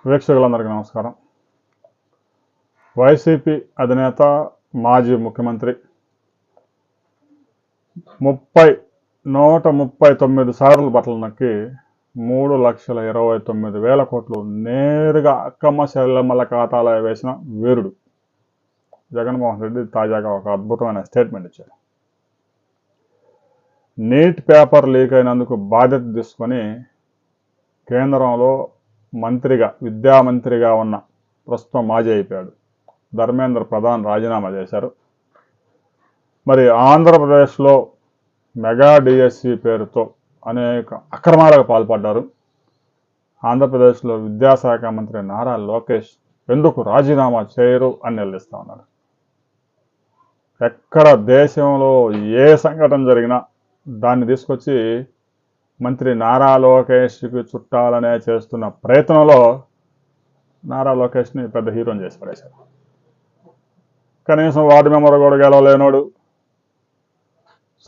వీక్షకులందరికీ నమస్కారం. వైసీపీ అధినేత మాజీ ముఖ్యమంత్రి 139 సార్లు బట్టలు నొక్కి 3,29,000 కోట్లు నేరుగా అక్కమ్మ చెల్లెమ్మల ఖాతాలో వేసిన వీరుడు జగన్మోహన్ రెడ్డి తాజాగా ఒక అద్భుతమైన స్టేట్మెంట్ ఇచ్చారు. నీట్ పేపర్ లీక్ అయినందుకు బాధ్యత తీసుకొని కేంద్రంలో విద్యామంత్రిగా ఉన్న ప్రస్తుతం మాజీ అయిపోయాడు ధర్మేంద్ర ప్రధాన్ రాజీనామా చేశారు. మరి ఆంధ్రప్రదేశ్లో మెగా డిఎస్సి పేరుతో అనేక అక్రమాలకు పాల్పడ్డారు. ఆంధ్రప్రదేశ్లో విద్యాశాఖ మంత్రి నారా లోకేష్ ఎందుకు రాజీనామా చేయరు అని నిలదీస్తా ఉన్నారు. ఎక్కడ దేశంలో ఏ సంఘటన జరిగినా దాన్ని తీసుకొచ్చి మంత్రి నారా లోకేష్కి చుట్టాలనే చేస్తున్న ప్రయత్నంలో నారా లోకేష్ని పెద్ద హీరోని చేసి పడేశారు. కనీసం వార్డు మెంబర్ కూడా గెలవలేనోడు,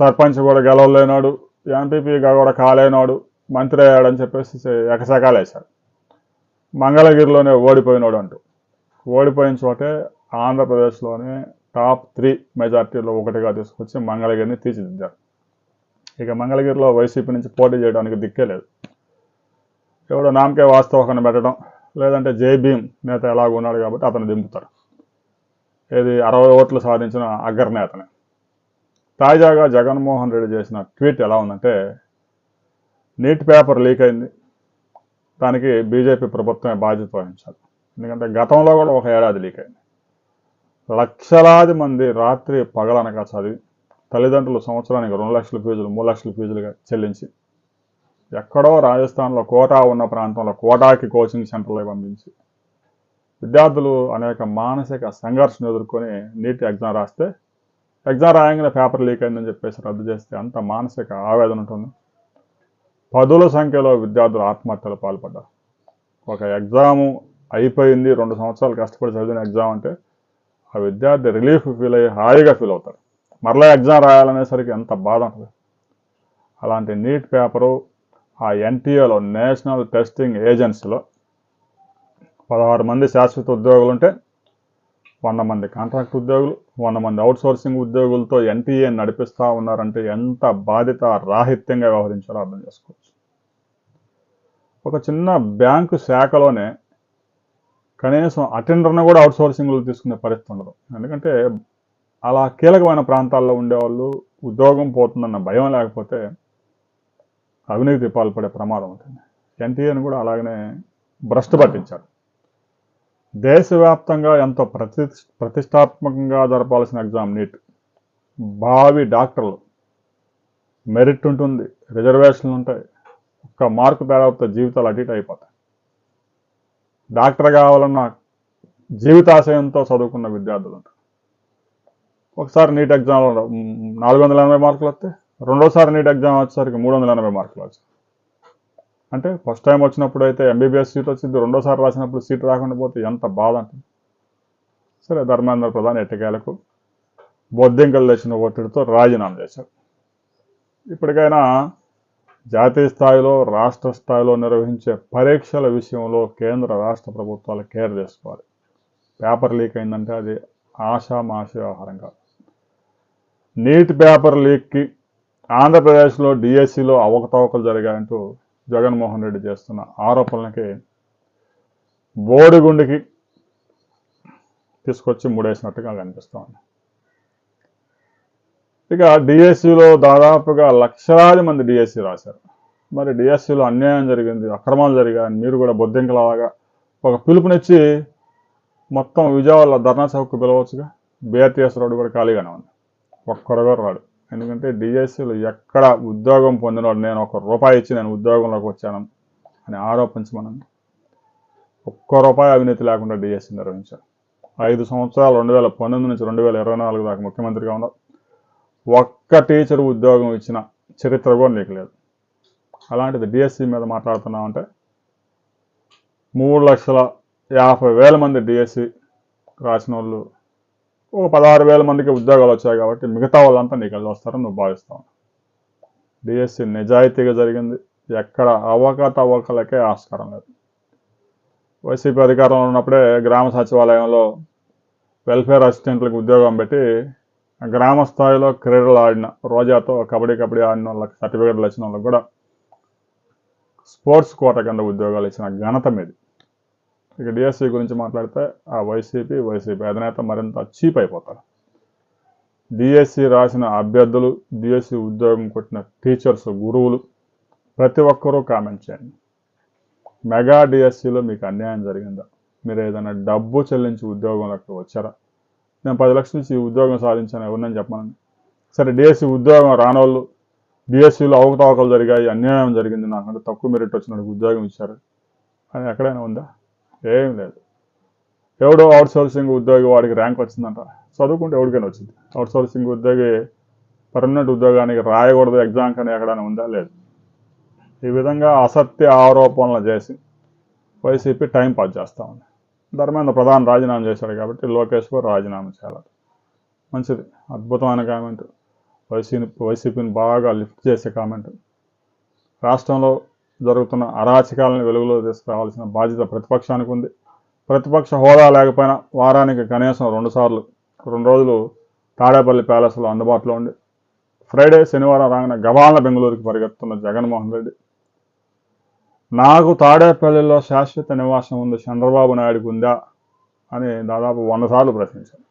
సర్పంచ్ కూడా గెలవలేనోడు, ఎంపీపీగా కూడా కాలేనోడు మంత్రి అయ్యాడని చెప్పేసి ఎకసకాలు వేశారు. మంగళగిరిలోనే ఓడిపోయినోడు అంటూ ఓడిపోయిన చోటే ఆంధ్రప్రదేశ్లోనే టాప్ 3 మెజార్టీలో ఒకటిగా తీసుకొచ్చి మంగళగిరిని తీర్చిదిద్దారు. ఇక మంగళగిరిలో వైసీపీ నుంచి పోటీ చేయడానికి దిక్కే లేదు. ఎవడో నామకే వాస్తవకని పెట్టడం, లేదంటే జై భీమ్ నేత ఎలాగ ఉన్నాడు కాబట్టి అతను దింపుతారు. ఇది 60 ఓట్లు సాధించిన అగ్రనేతనే. తాజాగా జగన్మోహన్ రెడ్డి చేసిన ట్వీట్ ఎలా ఉందంటే, నీట్ పేపర్ లీక్ అయింది, దానికి బీజేపీ ప్రభుత్వమే బాధ్యత వహించాలి. ఎందుకంటే గతంలో కూడా ఒక ఏడాది లీక్ అయింది. లక్షలాది మంది రాత్రి పగలనక చదివి తల్లిదండ్రులు సంవత్సరానికి 2 లక్షల ఫీజులు 3 లక్షల ఫీజులుగా చెల్లించి ఎక్కడో రాజస్థాన్లో కోటా ఉన్న ప్రాంతంలో కోటాకి కోచింగ్ సెంటర్లో పంపించి విద్యార్థులు అనేక మానసిక సంఘర్షణ ఎదుర్కొని నీట్ ఎగ్జామ్ రాస్తే ఎగ్జామ్ రాయంగానే పేపర్ లీక్ అయిందని చెప్పేసి రద్దు చేస్తే అంత మానసిక ఆవేదన ఉంటుంది. 10ల సంఖ్యలో విద్యార్థులు ఆత్మహత్యలు పాల్పడ్డారు. ఒక ఎగ్జాము అయిపోయింది, 2 సంవత్సరాలు కష్టపడి చదివిన ఎగ్జామ్ అంటే ఆ విద్యార్థి రిలీఫ్ ఫీల్ అయ్యి హాయిగా ఫీల్ అవుతారు. మరలా ఎగ్జామ్ రాయాలనేసరికి ఎంత బాధ ఉంటుంది. అలాంటి నీట్ పేపరు ఆ ఎన్టీఏలో నేషనల్ టెస్టింగ్ ఏజెన్సీలో 16 మంది శాశ్వత ఉద్యోగులు ఉంటే 100 మంది కాంట్రాక్ట్ ఉద్యోగులు, 100 మంది అవుట్సోర్సింగ్ ఉద్యోగులతో ఎన్టీఏ నడిపిస్తూ ఉన్నారంటే ఎంత బాధ్యత రాహిత్యంగా వ్యవహరించాలో అర్థం చేసుకోవచ్చు. ఒక చిన్న బ్యాంకు శాఖలోనే కనీసం అటెండర్ను కూడా అవుట్సోర్సింగ్లు తీసుకునే పరిస్థితి ఉండదు. ఎందుకంటే అలా కీలకమైన ప్రాంతాల్లో ఉండేవాళ్ళు ఉద్యోగం పోతుందన్న భయం లేకపోతే అవినీతి పాల్పడే ప్రమాదం ఉంటుంది. ఎన్టీఏని కూడా అలాగనే భ్రష్టు పట్టించారు. దేశవ్యాప్తంగా ఎంతో ప్రతిష్టాత్మకంగా జరపాల్సిన ఎగ్జామ్ నీట్. భావి డాక్టర్లు మెరిట్ ఉంటుంది, రిజర్వేషన్లు ఉంటాయి. ఒక్క మార్కు తేడా జీవితాలు అటు ఇటు అయిపోతాయి. డాక్టర్ కావాలన్న జీవితాశయంతో చదువుకున్న విద్యార్థులు ఉంటారు. ఒకసారి నీట్ ఎగ్జామ్లో 480 మార్కులు వస్తే రెండోసారి నీట్ ఎగ్జామ్ వచ్చేసరికి 380 మార్కులు వచ్చాయి. అంటే ఫస్ట్ టైం వచ్చినప్పుడు అయితే ఎంబీబీఎస్ సీట్ వచ్చింది, రెండోసారి రాసినప్పుడు సీట్ రాకుండా పోతే ఎంత బాధ ఉంటుంది. సరే, ధర్మేంద్ర ప్రధాన్ ఎట్టకేలకు బొద్దింకలు తెచ్చిన ఒత్తిడితో రాజీనామా చేశారు. ఇప్పటికైనా జాతీయ స్థాయిలో రాష్ట్ర స్థాయిలో నిర్వహించే పరీక్షల విషయంలో కేంద్ర రాష్ట్ర ప్రభుత్వాలు కేర్ చేసుకోవాలి. పేపర్ లీక్ అయిందంటే అది ఆషామాషి వ్యవహారం కాదు. నీట్ పేపర్ లీక్కి ఆంధ్రప్రదేశ్లో డిఎస్సిలో అవకతవకలు జరిగాయంటూ జగన్మోహన్ రెడ్డి చేస్తున్న ఆరోపణలకి బోడిగుండికి తీసుకొచ్చి ముడేసినట్టుగా కనిపిస్తోంది. ఇక డిఎస్సిలో దాదాపుగా లక్షలాది మంది డిఎస్సి రాశారు. మరి డిఎస్సిలో అన్యాయం జరిగింది, అక్రమాలు జరిగాయని మీరు కూడా బొద్దింకలాగా ఒక పిలుపునిచ్చి మొత్తం విజయవాడలో ధర్నా చౌక్ పిలవచ్చుగా. బీఆర్టీఎస్ రోడ్డు కూడా ఖాళీగానే ఉంది, ఒక్కరు కూడా రాడు. ఎందుకంటే డిఎస్సీలు ఎక్కడ ఉద్యోగం పొందినవాడు నేను ₹1 ఇచ్చి నేను ఉద్యోగంలోకి వచ్చాను అని ఆరోపించమనండి. ₹1 అవినీతి లేకుండా డిఎస్సీ నిర్వహించారు. 5 సంవత్సరాలు 2019 నుంచి 2024 దాకా ముఖ్యమంత్రిగా ఉన్నారు. ఒక్క టీచర్ ఉద్యోగం ఇచ్చిన చరిత్ర కూడా నీకు లేదు. అలాంటిది డిఎస్సీ మీద మాట్లాడుతున్నామంటే 3,50,000 మంది డిఎస్సి రాసిన వాళ్ళు ఒక 16,000 మందికి ఉద్యోగాలు వచ్చాయి కాబట్టి మిగతా వాళ్ళంతా నీకు వెళ్ళి వస్తారని నువ్వు భావిస్తావు. డిఎస్సి నిజాయితీగా జరిగింది, ఎక్కడ అవకతవకలకే ఆస్కారం లేదు. వైసీపీ అధికారంలో ఉన్నప్పుడే గ్రామ సచివాలయంలో వెల్ఫేర్ అసిస్టెంట్లకు ఉద్యోగం పెట్టి గ్రామ స్థాయిలో క్రీడలు ఆడిన రోజాతో కబడ్డీ ఆడిన వాళ్ళకి సర్టిఫికేట్లు వచ్చిన వాళ్ళకి కూడా స్పోర్ట్స్ కోట కింద ఉద్యోగాలు ఇచ్చిన ఘనత మీది. ఇక డిఎస్సి గురించి మాట్లాడితే ఆ వైసీపీ అధినేత మరింత చీప్ అయిపోతారు. డిఎస్సి రాసిన అభ్యర్థులు, డిఎస్సి ఉద్యోగం కొట్టిన టీచర్స్, గురువులు ప్రతి ఒక్కరూ కామెంట్ చేయండి. మెగా డిఎస్సిలో మీకు అన్యాయం జరిగిందా? మీరు ఏదైనా డబ్బు చెల్లించి ఉద్యోగంలోకి వచ్చారా? నేను 10 లక్షలు ఇచ్చి ఉద్యోగం సాధించాను ఎవరినని చెప్పమని. సరే, డిఎస్సి ఉద్యోగం రానోళ్ళు డిఎస్సిలో అవకతవకలు జరిగాయి, అన్యాయం జరిగింది, నాకంటే తక్కువ మెరిట్ వచ్చినప్పుడు ఉద్యోగం ఇచ్చారు అని ఎక్కడైనా ఉందా? ఏం లేదు. ఎవడో అవుట్సోర్సింగ్ ఉద్యోగి వాడికి ర్యాంక్ వచ్చిందంట, చదువుకుంటే ఎవరికైనా వచ్చింది. అవుట్సోర్సింగ్ ఉద్యోగి పర్మనెంట్ ఉద్యోగానికి రాయకూడదు ఎగ్జామ్ కానీ ఎక్కడైనా ఉందా? లేదు. ఈ విధంగా అసత్య ఆరోపణలు చేసి వైసీపీ టైం పాస్ చేస్తూ ఉంది. ధర్మేంద్ర ప్రధాని రాజీనామా చేశాడు కాబట్టి లోకేష్ కూడా రాజీనామా చేయాలి. మంచిది, అద్భుతమైన కామెంట్. వైసీపీని బాగా లిఫ్ట్ చేసే కామెంట్. రాష్ట్రంలో జరుగుతున్న అరాచకాలను వెలుగులో తీసుకురావాల్సిన బాధ్యత ప్రతిపక్షానికి ఉంది. ప్రతిపక్ష హోదా లేకపోయినా వారానికి కనీసం 2 రోజులు తాడేపల్లి ప్యాలెస్లో అందుబాటులో ఉండి ఫ్రైడే శనివారం రాగానే గబాలన బెంగళూరుకి పరిగెత్తున్న జగన్మోహన్ రెడ్డి నాకు తాడేపల్లిలో శాశ్వత నివాసం ఉంది, చంద్రబాబు నాయుడుకి ఉందా అని దాదాపు 100 సార్లు ప్రశ్నించారు.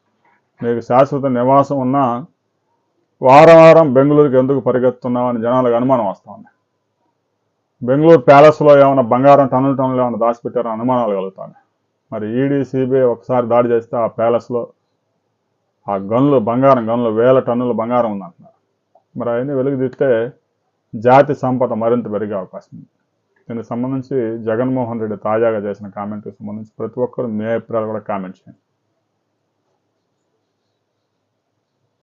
మీకు శాశ్వత నివాసం ఉన్నా వారం బెంగళూరుకి ఎందుకు పరిగెత్తున్నావు అని జనాలకు అనుమానం వస్తూ ఉంది. బెంగళూరు ప్యాలెస్లో ఏమైనా బంగారం టన్నులు ఏమైనా దాచిపెట్టారో అనుమానాలు కలుగుతాయి. మరి ఈడీ, సిబిఐ ఒకసారి దాడి చేస్తే ఆ ప్యాలెస్లో ఆ బంగారం గనులు 1000 టన్నుల బంగారం ఉందంటున్నారు. మరి అవన్నీ వెలుగుదిస్తే జాతి సంపద మరింత పెరిగే అవకాశం ఉంది. దీనికి సంబంధించి జగన్మోహన్ రెడ్డి తాజాగా చేసిన కామెంట్కి సంబంధించి ప్రతి ఒక్కరు మీ అభిప్రాయాలు కూడా కామెంట్ చేయండి.